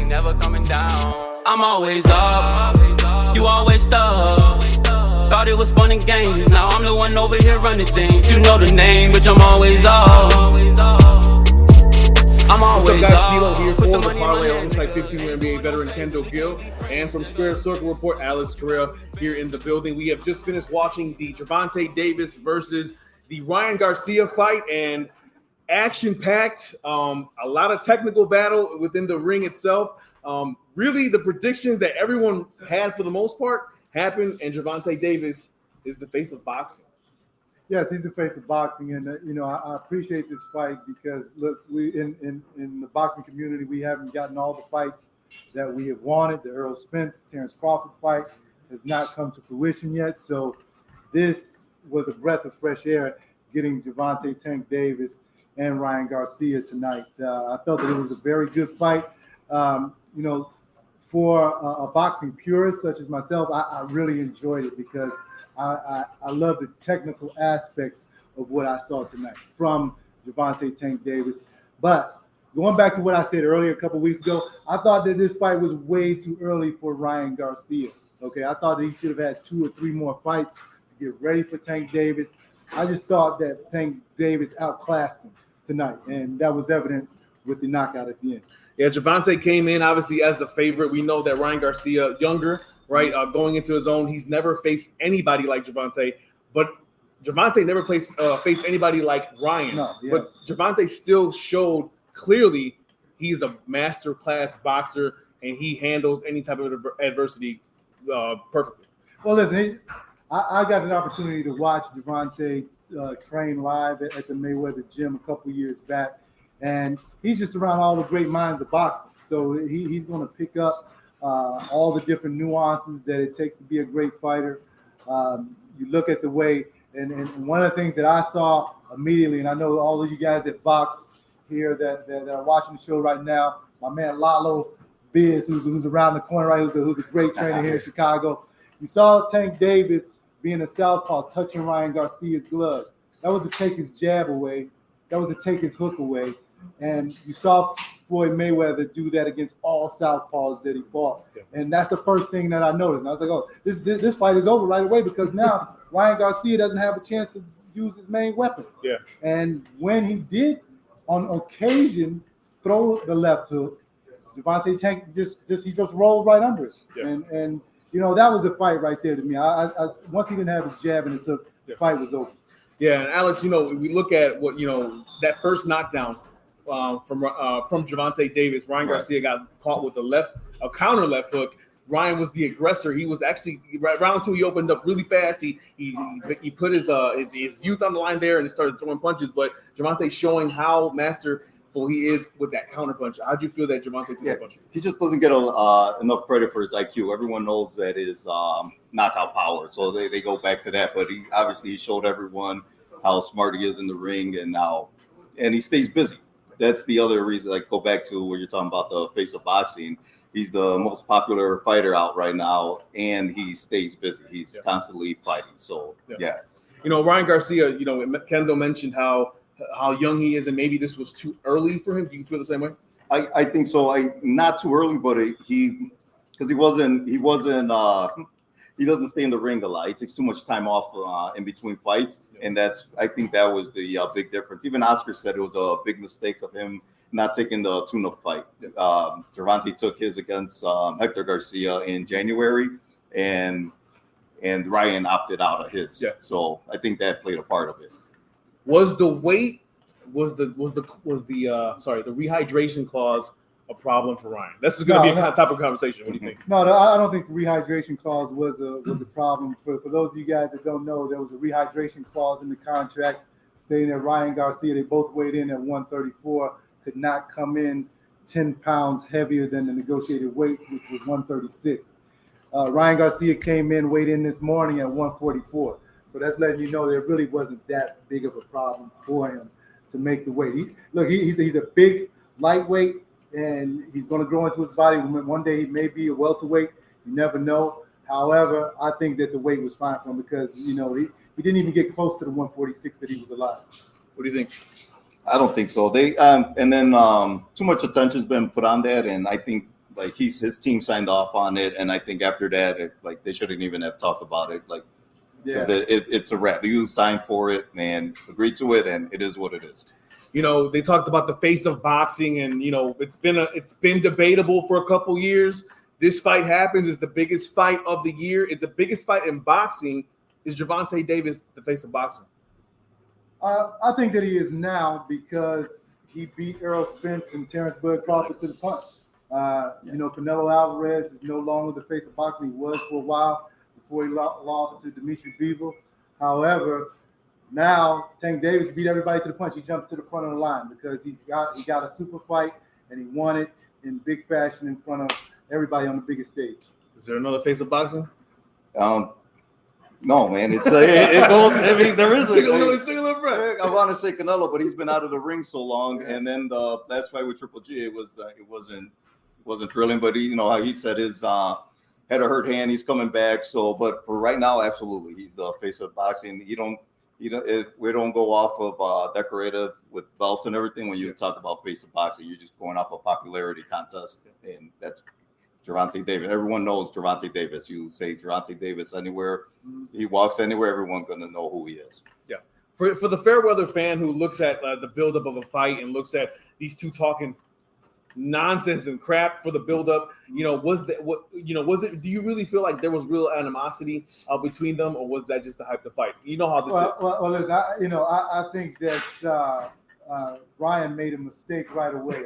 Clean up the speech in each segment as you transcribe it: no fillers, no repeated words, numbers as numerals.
ain't never coming down. I'm always up, you always stuck. Thought it was fun and games, now I'm the one over here running things. You know the name, bitch, I'm always up. I'm always What's up, guys? up. TLO here Put for the the money in my parlay hand. alongside 15-year NBA veteran Kendall Gill, and from Square Circle Report, Alex Correa here in the building. We have just finished watching the Gervonta Davis versus the Ryan Garcia fight, and action-packed. A lot of technical battle within the ring itself. Really, the predictions that everyone had for the most part happened, and Gervonta Davis is the face of boxing. Yes, he's the face of boxing, and I appreciate this fight because look, we in the boxing community we haven't gotten all the fights that we have wanted. The Errol Spence, Terrence Crawford fight has not come to fruition yet, so this was a breath of fresh air getting Gervonta Tank Davis and Ryan Garcia tonight. I felt that it was a very good fight. For a boxing purist such as myself, I really enjoyed it because I love the technical aspects of what I saw tonight from Gervonta Tank Davis. But going back to what I said earlier a couple weeks ago, I thought that this fight was way too early for Ryan Garcia. Okay, I thought that he should have had 2 or 3 more fights to get ready for Tank Davis. I just thought that Tank Davis outclassed him tonight, and that was evident with the knockout at the end. Yeah, Gervonta came in obviously as the favorite. We know that Ryan Garcia, younger, right, going into his own, he's never faced anybody like Gervonta, but Gervonta never faced anybody like Ryan. No, yes. But Gervonta still showed clearly he's a master class boxer and he handles any type of adversity perfectly. Well, listen, I got an opportunity to watch Gervonta train live at the Mayweather gym a couple years back, and he's just around all the great minds of boxing. So he's going to pick up all the different nuances that it takes to be a great fighter. You look at the way, and one of the things that I saw immediately, and I know all of you guys that box here that are watching the show right now, my man Lalo Biz, who's around the corner, right, who's a great trainer here in Chicago. You saw Tank Davis being a southpaw touching Ryan Garcia's glove. That was to take his jab away. That was to take his hook away. And you saw Floyd Mayweather do that against all southpaws that he fought. Yeah. And that's the first thing that I noticed. And I was like, oh, this fight is over right away because now Ryan Garcia doesn't have a chance to use his main weapon. Yeah. And when he did, on occasion, throw the left hook, Gervonta Tank just rolled right under it. Yeah. And that was the fight right there to me. I once he didn't have his jab and his hook, the fight was over. Yeah, and Alex, we look at what that first knockdown from Gervonta Davis. Ryan Garcia got caught with a counter left hook. Ryan was the aggressor. He was actually round 2. He opened up really fast. He put his youth on the line there and started throwing punches. But Gervonta showing how masterful he is with that counter punch. How do you feel that Gervonta threw that punch? He just doesn't get enough credit for his IQ. Everyone knows that his knockout power. So they go back to that. But he showed everyone how smart he is in the ring and he stays busy. That's the other reason. Like, go back to where you're talking about the face of boxing. He's the most popular fighter out right now, and he stays busy. He's constantly fighting. So, yeah. Ryan Garcia, Kendall mentioned how young he is, and maybe this was too early for him. Do you feel the same way? I think so. Not too early, but he doesn't stay in the ring a lot. He takes too much time off in between fights, and I think that was the big difference. Even Oscar said it was a big mistake of him not taking the tune-up fight. Gervonta took his against Hector Garcia in January, and Ryan opted out of his. Yeah. So I think that played a part of it. Was the weight the rehydration clause a problem for Ryan? This is going to be a topic of conversation. What do you think? No, I don't think the rehydration clause was a problem. For those of you guys that don't know, there was a rehydration clause in the contract stating that Ryan Garcia, they both weighed in at 134, could not come in 10 pounds heavier than the negotiated weight, which was 136. Ryan Garcia came in, weighed in this morning at 144. So that's letting you know there really wasn't that big of a problem for him to make the weight. He's a big lightweight, and he's going to grow into his body. One day he may be a welterweight. You never know. However, I think that the weight was fine for him because, he didn't even get close to the 146 that he was allowed. What do you think? I don't think so. They too much attention's been put on that, and I think like his team signed off on it, and I think after that, they shouldn't even have talked about it. Like, Yeah. it's a wrap. You signed for it and agreed to it, and it is what it is. You know, they talked about the face of boxing, and you know, it's been debatable for a couple years. This fight happens. It's the biggest fight of the year. It's the biggest fight in boxing. Is Gervonta Davis the face of boxing? I think that he is now because he beat Errol Spence and Terrence Bud Crawford to the punch. You know, Canelo Alvarez is no longer the face of boxing. He was for a while before he lost to Dimitri Bivol. However, now Tank Davis beat everybody to the punch. He jumped to the front of the line because he got a super fight and he won it in big fashion in front of everybody on the biggest stage. Is there another face of boxing? No, man. It goes. I mean, there is Take a little breath. I want to say Canelo, but he's been out of the ring so long. And then the last fight with Triple G, it wasn't thrilling. But he, you know how he said his had a hurt hand. He's coming back. So, but for right now, absolutely, he's the face of boxing. We don't go off of decorative with belts and everything. When you talk about face of boxing, you're just going off a popularity contest, and that's Gervonta Davis. Everyone knows Gervonta Davis. You say Gervonta Davis anywhere, he walks anywhere, everyone's going to know who he is. Yeah. For the fair weather fan who looks at the buildup of a fight and looks at these two talking nonsense and crap for the buildup, you know, was it? Do you really feel like there was real animosity between them, or was that just to hype the fight? You know how this is. Well, listen, I think that Ryan made a mistake right away.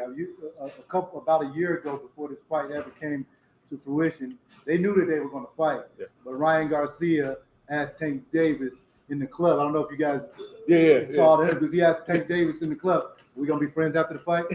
About a year ago, before this fight ever came to fruition, they knew that they were going to fight. Yeah. But Ryan Garcia asked Tank Davis in the club. I don't know if you guys saw that, because he asked Tank Davis in the club, "We gonna be friends after the fight?"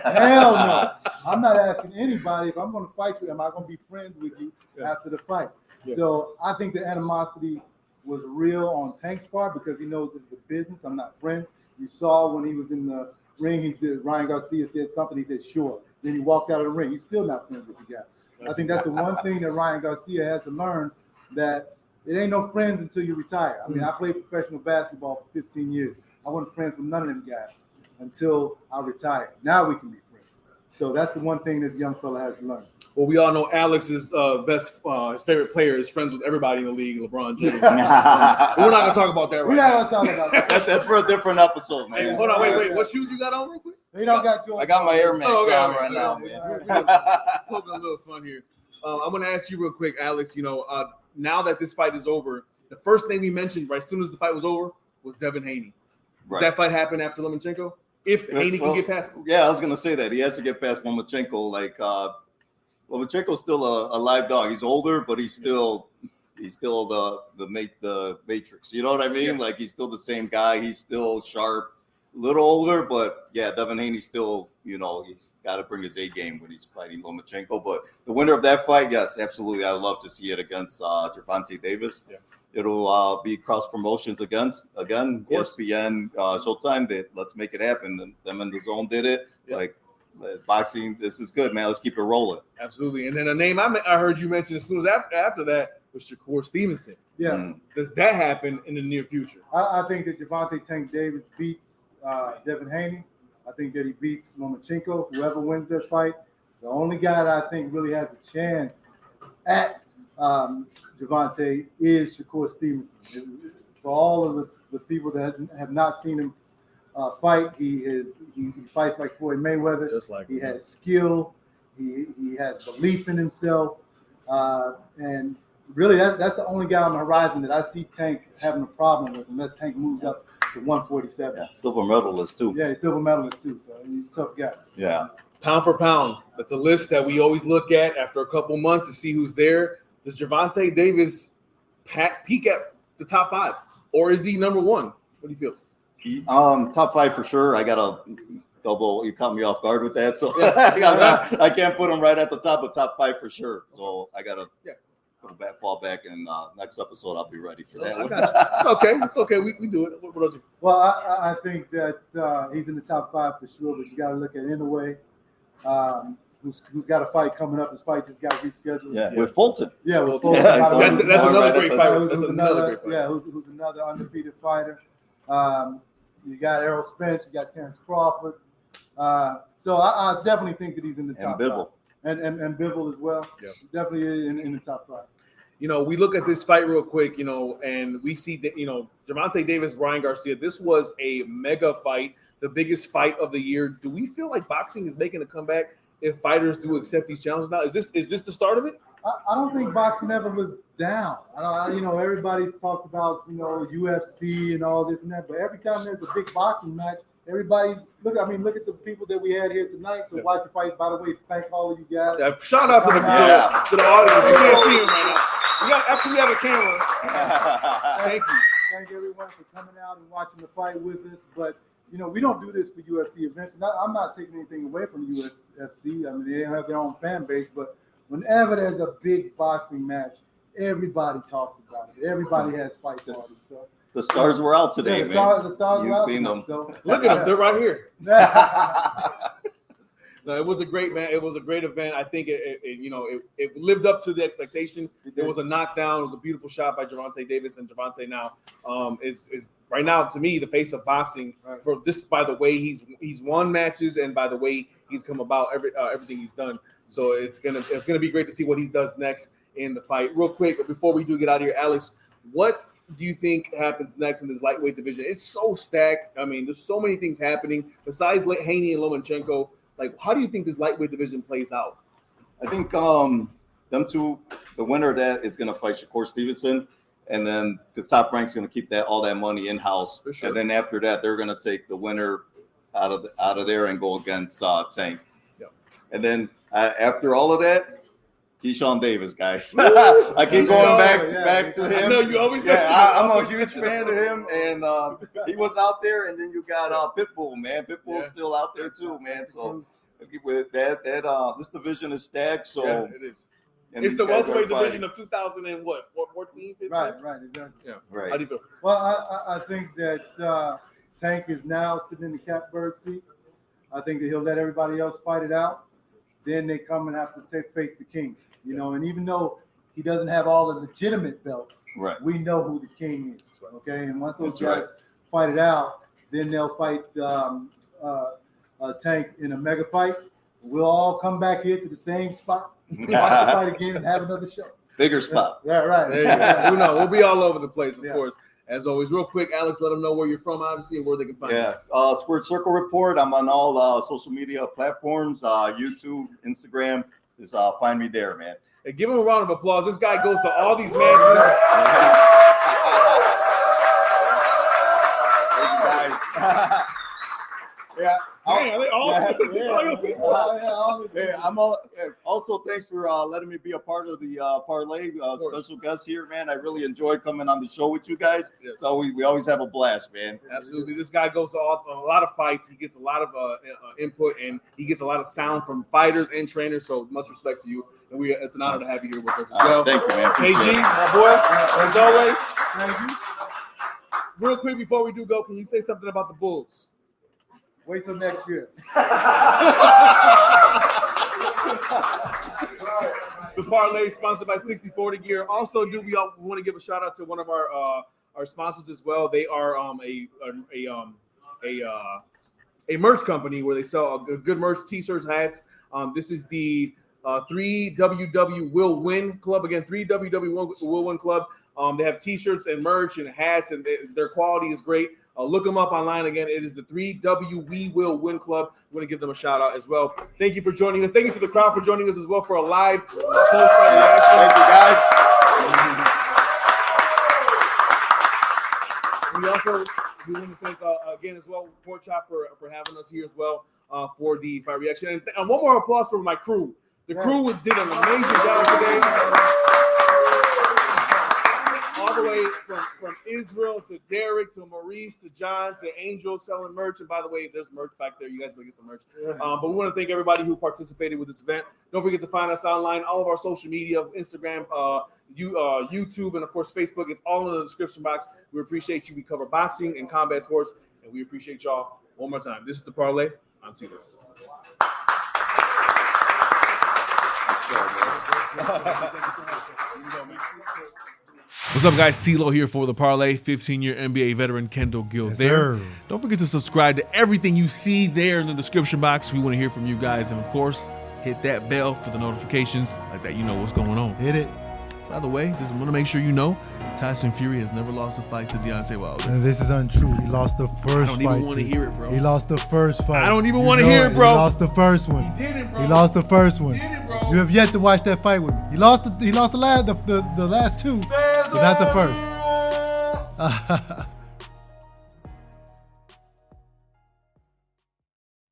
Hell no! I'm not asking anybody if I'm going to fight you. Am I going to be friends with you after the fight? Yeah. So I think the animosity was real on Tank's part because he knows it's a business. I'm not friends. You saw when he was in the ring, Ryan Garcia said something. He said, "Sure." Then he walked out of the ring. He's still not friends with the guy. I think that's the one thing that Ryan Garcia has to learn, that it ain't no friends until you retire. I mean, I played professional basketball for 15 years. I wasn't friends with none of them guys until I retired. Now we can be friends. So that's the one thing this young fella has to learn. Well, we all know Alex's his favorite player is friends with everybody in the league, LeBron James. We're not going to talk about that right now. We're not going to talk about that. That's for a different episode, man. Hey, hold on, wait. What shoes you got on real quick? You don't got your. I got my Air Max on right now, man. We're just poking a little fun here. I'm going to ask you real quick, Alex, you know, now that this fight is over, the first thing we mentioned right as soon as the fight was over was Devin Haney. Does that fight happen after Lomachenko? If Haney can get past him? Yeah, I was going to say that. He has to get past Lomachenko. Like, Lomachenko's still a live dog. He's older, but he's still the Matrix. You know what I mean? Yeah. Like, he's still the same guy. He's still sharp, a little older, but yeah, Devin Haney still, you know, he's got to bring his A game when he's fighting Lomachenko. But the winner of that fight, yes, absolutely, I'd love to see it against Gervonta Davis. Yeah. It'll be cross promotions again. ESPN, Showtime. Let's make it happen. Them in the zone did it. Yeah. Like. Boxing, this is good, man. Let's keep it rolling. Absolutely. And then a name I heard you mention as soon as after that was Shakur Stevenson. Yeah. Does that happen in the near future? I think that Gervonta Tank Davis beats Devin Haney. I think that he beats Lomachenko, whoever wins their fight. The only guy that I think really has a chance at Gervonta is Shakur Stevenson. For all of the people that have not seen him fight, he fights like Floyd Mayweather. Just like he has skill, he has belief in himself, and really that's the only guy on the horizon that I see Tank having a problem with, unless Tank moves up to 147. Yeah, silver medalist too. Yeah, he's silver medalist too, so he's a tough guy. Yeah. Pound for pound, that's a list that we always look at after a couple months to see who's there. Does Gervonta Davis peak at the top 5, or is he number 1? What do you feel? Top 5 for sure. I got a double. You caught me off guard with that, so I can't put him right at the top, but top 5 for sure. So I gotta fall back, and next episode I'll be ready for that. I got you. It's okay. We do it. What else? Well, I think that he's in the top 5 for sure, but you got to look at Inoue, who's got a fight coming up. His fight just got rescheduled. Yeah, with Fulton. Yeah, with Fulton. That's another great fight. That's another great fight. Yeah, who's another undefeated fighter. You got Errol Spence, you got Terrence Crawford. So I definitely think that he's in the top 5. and Bivol as well. Yeah. Definitely in the top 5. You know, we look at this fight real quick, you know, and we see that, you know, Gervonta Davis, Ryan Garcia, this was a mega fight, the biggest fight of the year. Do we feel like boxing is making a comeback if fighters do accept these challenges now? Is this the start of it? I don't think boxing ever was down. You know, everybody talks about, you know, UFC and all this and that, but every time there's a big boxing match, everybody look at the people that we had here tonight to watch the fight. By the way, thank all of you guys. Yeah, shout out to the audience. You can't see him right now. We have a camera. Thank you. Thank everyone for coming out and watching the fight with us. But you know, we don't do this for UFC events, and I'm not taking anything away from UFC. I mean, they have their own fan base, but whenever there's a big boxing match, everybody talks about it. Everybody has fight parties. So the stars were out today, man. The stars You've were out seen tonight, them. So. Look at them. They're right here. No, it was a great It was a great event. I think it lived up to the expectation. It was a knockdown. It was a beautiful shot by Gervonta Davis, and Gervonta now is right now to me the face of boxing for this, by the way he's won matches and by the way he's come about everything he's done. So it's gonna be great to see what he does next in the fight. Real quick, but before we do get out of here, Alex, what do you think happens next in this lightweight division? It's so stacked. I mean, there's so many things happening besides Haney and Lomachenko. Like, how do you think this lightweight division plays out? I think them two, the winner of that is going to fight Shakur Stevenson, and then because Top Rank's going to keep all that money in house, sure. And then after that, they're going to take the winner out of there and go against Tank. Yep. And then after all of that, Keyshawn Davis, guys. I keep going back to him. I know you always. I'm a huge fan of him, and he was out there. And then you got Pitbull, man. Pitbull's still out there too, man. So with that, this division is stacked. So it is. It's the welterweight division of 2014, 15? Right, exactly. Yeah, right. How do you feel? Well, I think that Tank is now sitting in the catbird seat. I think that he'll let everybody else fight it out. Then they come and have to face the king. You know, and even though he doesn't have all the legitimate belts, right, we know who the king is. Okay, and once those guys fight it out, then they'll fight Tank in a mega fight. We'll all come back here to the same spot, watch the fight again, and have another show. Bigger spot. Yeah, right. There you go. We know we'll be all over the place, of course. As always, real quick, Alex, let them know where you're from, obviously, and where they can find you. Squared Circle Report. I'm on all social media platforms, YouTube, Instagram. Just find me there, man. Hey, give him a round of applause. This guy goes to all these matches. Are they all? I'm also, thanks for letting me be a part of the parlay. Special guest here, man. I really enjoy coming on the show with you guys. Yes. So we always have a blast, man. Absolutely. This guy goes to a lot of fights. He gets a lot of input, and he gets a lot of sound from fighters and trainers. So much respect to you. And it's an honor to have you here with us as well. Thank you, man. KG, my boy, as always. Thank you. Real quick before we do go, can you say something about the Bulls? Wait till next year. The parlay sponsored by 6040 Gear. Also, we want to give a shout out to one of our sponsors as well. They are a merch company where they sell good merch, t-shirts, hats. This is the 3WW Will Win Club. Again, 3WW Will Win Club. They have t-shirts and merch and hats, and their quality is great. Look them up online. Again, it is the 3W We Will Win Club. We want to give them a shout out as well. Thank you for joining us. Thank you to the crowd for joining us as well for a live post-fight reaction. Thank you, guys. We want to thank again as well Pork Chop for having us here as well for the fight reaction. And one more applause for my crew. The crew did an amazing job today. All the way from Israel to Derek to Maurice to John to Angel selling merch. And by the way, there's merch back there. You guys better get some merch. But we want to thank everybody who participated with this event. Don't forget to find us online, all of our social media, Instagram, YouTube, and of course Facebook. It's all in the description box. We appreciate you. We cover boxing and combat sports, and we appreciate y'all one more time. This is the parlay. I'm Tito. What's up, guys? TLO here for the parlay. 15-year NBA veteran Kendall Gill there. Don't forget to subscribe to everything you see there in the description box. We want to hear from you guys. And, of course, hit that bell for the notifications, like that you know what's going on. Hit it. By the way, just want to make sure you know, Tyson Fury has never lost a fight to Deontay Wilder. And this is untrue. He lost the first fight. I don't even want to hear it, bro. He lost the first fight. I don't even want to hear it, bro. He lost the first one. He did it, bro. He lost the first one. He did it, bro. You have yet to watch that fight with me. He lost the last two, but not the first.